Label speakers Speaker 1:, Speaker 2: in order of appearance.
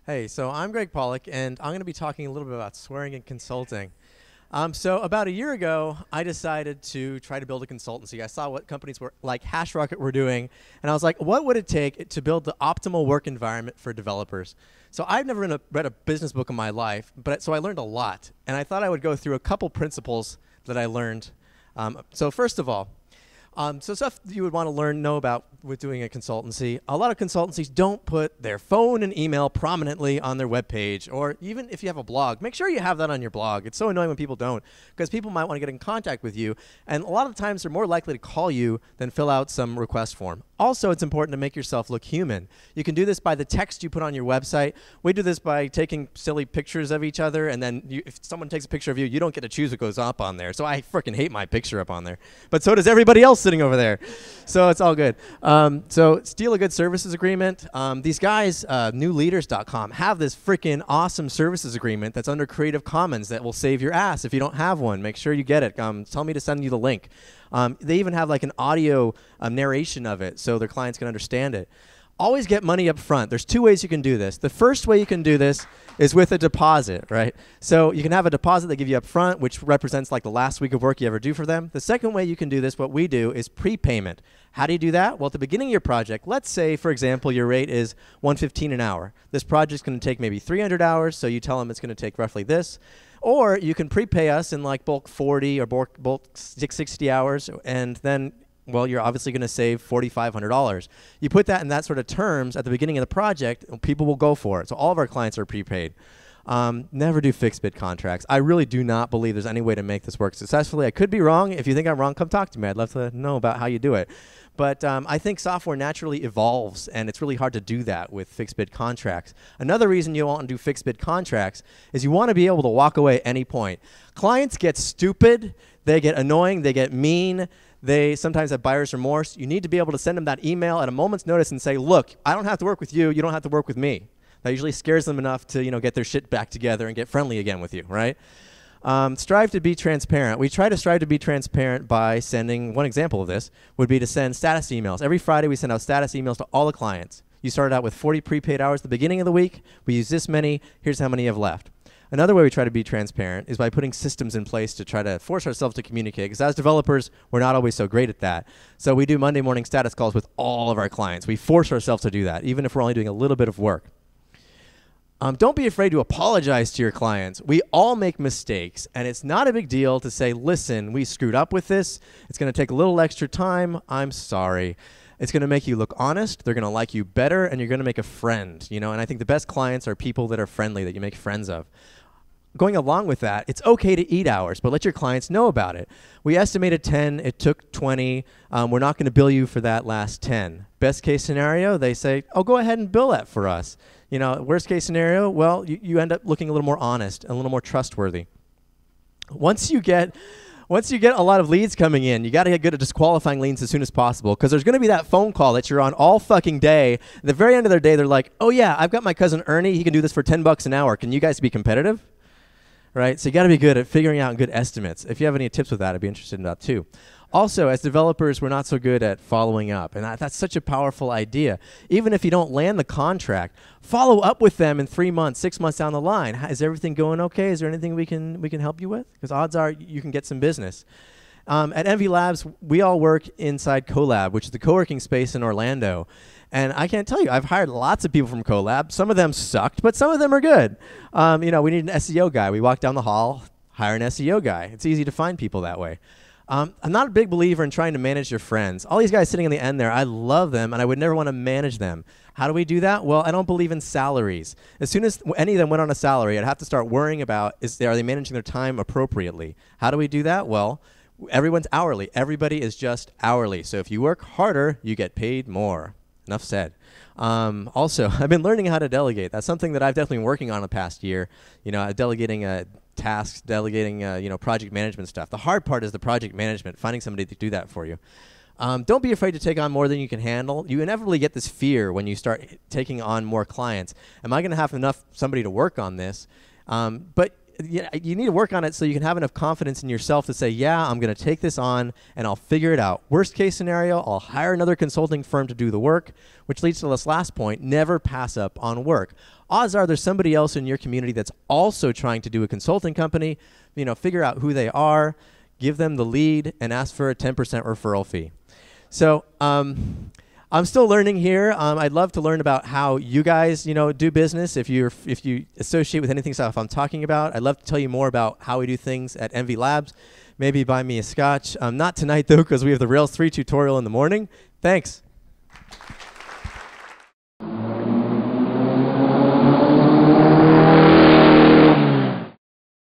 Speaker 1: Hey, so I'm Greg Pollack, and I'm going to be talking a little bit about swearing in consulting. So about a year ago, I decided to try to build a consultancy. I saw what companies were like HashRocket were doing, and I was like, what would it take to build the optimal work environment for developers? So I've never read a business book in my life, so I learned a lot, and I thought I would go through a couple principles that I learned. So first of all, so stuff you would want to know about with doing a consultancy. A lot of consultancies don't put their phone and email prominently on their webpage, or even if you have a blog, make sure you have that on your blog. It's so annoying when people don't, because people might want to get in contact with you, and a lot of times they're more likely to call you than fill out some request form. Also, it's important to make yourself look human. You can do this by the text you put on your website. We do this by taking silly pictures of each other, and then if someone takes a picture of you, you don't get to choose what goes up on there. So I freaking hate my picture up on there. But so does everybody else sitting over there. So it's all good. So steal a good services agreement. These guys, newleaders.com, have this freaking awesome services agreement that's under Creative Commons that will save your ass if you don't have one. Make sure you get it. Tell me to send you the link. They even have like an audio narration of it so their clients can understand it. Always get money up front. There's two ways you can do this. The first way you can do this is with a deposit, right? So you can have a deposit they give you up front, which represents like the last week of work you ever do for them. The second way you can do this, what we do, is prepayment. How do you do that? Well, at the beginning of your project, let's say, for example, your rate is $115 an hour. This project's going to take maybe 300 hours, so you tell them it's going to take roughly this. Or you can prepay us in like bulk 40 or bulk 60 hours, and then, well, you're obviously going to save $4,500. You put that in that sort of terms at the beginning of the project, people will go for it. So all of our clients are prepaid. Never do fixed bid contracts. I really do not believe there's any way to make this work successfully. I could be wrong. If you think I'm wrong, come talk to me. I'd love to know about how you do it. But I think software naturally evolves, and it's really hard to do that with fixed bid contracts. Another reason you want to do fixed bid contracts is you want to be able to walk away at any point. Clients get stupid, they get annoying, they get mean, they sometimes have buyer's remorse. You need to be able to send them that email at a moment's notice and say, look, I don't have to work with you, you don't have to work with me. That usually scares them enough to get their shit back together and get friendly again with you, right? Strive to be transparent. We try to strive to be transparent by sending, one example of this would be to send status emails. Every Friday we send out status emails to all the clients. You started out with 40 prepaid hours at the beginning of the week. We use this many. Here's how many you have left. Another way we try to be transparent is by putting systems in place to try to force ourselves to communicate, because as developers, we're not always so great at that. So we do Monday morning status calls with all of our clients. We force ourselves to do that, even if we're only doing a little bit of work. Don't be afraid to apologize to your clients. We all make mistakes, and it's not a big deal to say, listen, we screwed up with this. It's going to take a little extra time. I'm sorry. It's going to make you look honest. They're going to like you better, and you're going to make a friend. And I think the best clients are people that are friendly, that you make friends of. Going along with that, it's okay to eat hours, but let your clients know about it. We estimated 10. It took 20. We're not going to bill you for that last 10. Best case scenario, they say, oh, go ahead and bill that for us. Worst case scenario, well, you end up looking a little more honest and a little more trustworthy. Once you get a lot of leads coming in, you got to get good at disqualifying leads as soon as possible, because there's going to be that phone call that you're on all fucking day. At the very end of their day, they're like, oh, yeah, I've got my cousin Ernie. He can do this for $10 an hour. Can you guys be competitive? Right? So you got to be good at figuring out good estimates. If you have any tips with that, I'd be interested in that too. Also, as developers, we're not so good at following up, and that's such a powerful idea. Even if you don't land the contract, follow up with them in 3 months, 6 months down the line. Is everything going okay? Is there anything we can help you with? Because odds are you can get some business. At Envy Labs, we all work inside Collab, which is the co-working space in Orlando. And I can't tell you, I've hired lots of people from Collab. Some of them sucked, but some of them are good. We need an SEO guy. We walk down the hall, hire an SEO guy. It's easy to find people that way. I'm not a big believer in trying to manage your friends. All these guys sitting in the end there, I love them, and I would never want to manage them. How do we do that? Well, I don't believe in salaries. As soon as any of them went on a salary, I'd have to start worrying about, are they managing their time appropriately? How do we do that? Well, everyone's hourly. Everybody is just hourly. So if you work harder, you get paid more. Enough said. Also, I've been learning how to delegate. That's something that I've definitely been working on the past year. Delegating tasks, delegating project management stuff. The hard part is the project management, finding somebody to do that for you. Don't be afraid to take on more than you can handle. You inevitably get this fear when you start taking on more clients. Am I going to have somebody to work on this? But you need to work on it so you can have enough confidence in yourself to say, yeah, I'm going to take this on and I'll figure it out. Worst case scenario, I'll hire another consulting firm to do the work, which leads to this last point: never pass up on work. Odds are there's somebody else in your community that's also trying to do a consulting company. Figure out who they are, give them the lead, and ask for a 10% referral fee. So I'm still learning here. I'd love to learn about how you guys, do business. If you associate with anything stuff I'm talking about, I'd love to tell you more about how we do things at MV Labs. Maybe buy me a scotch. Not tonight though, because we have the Rails 3 tutorial in the morning. Thanks.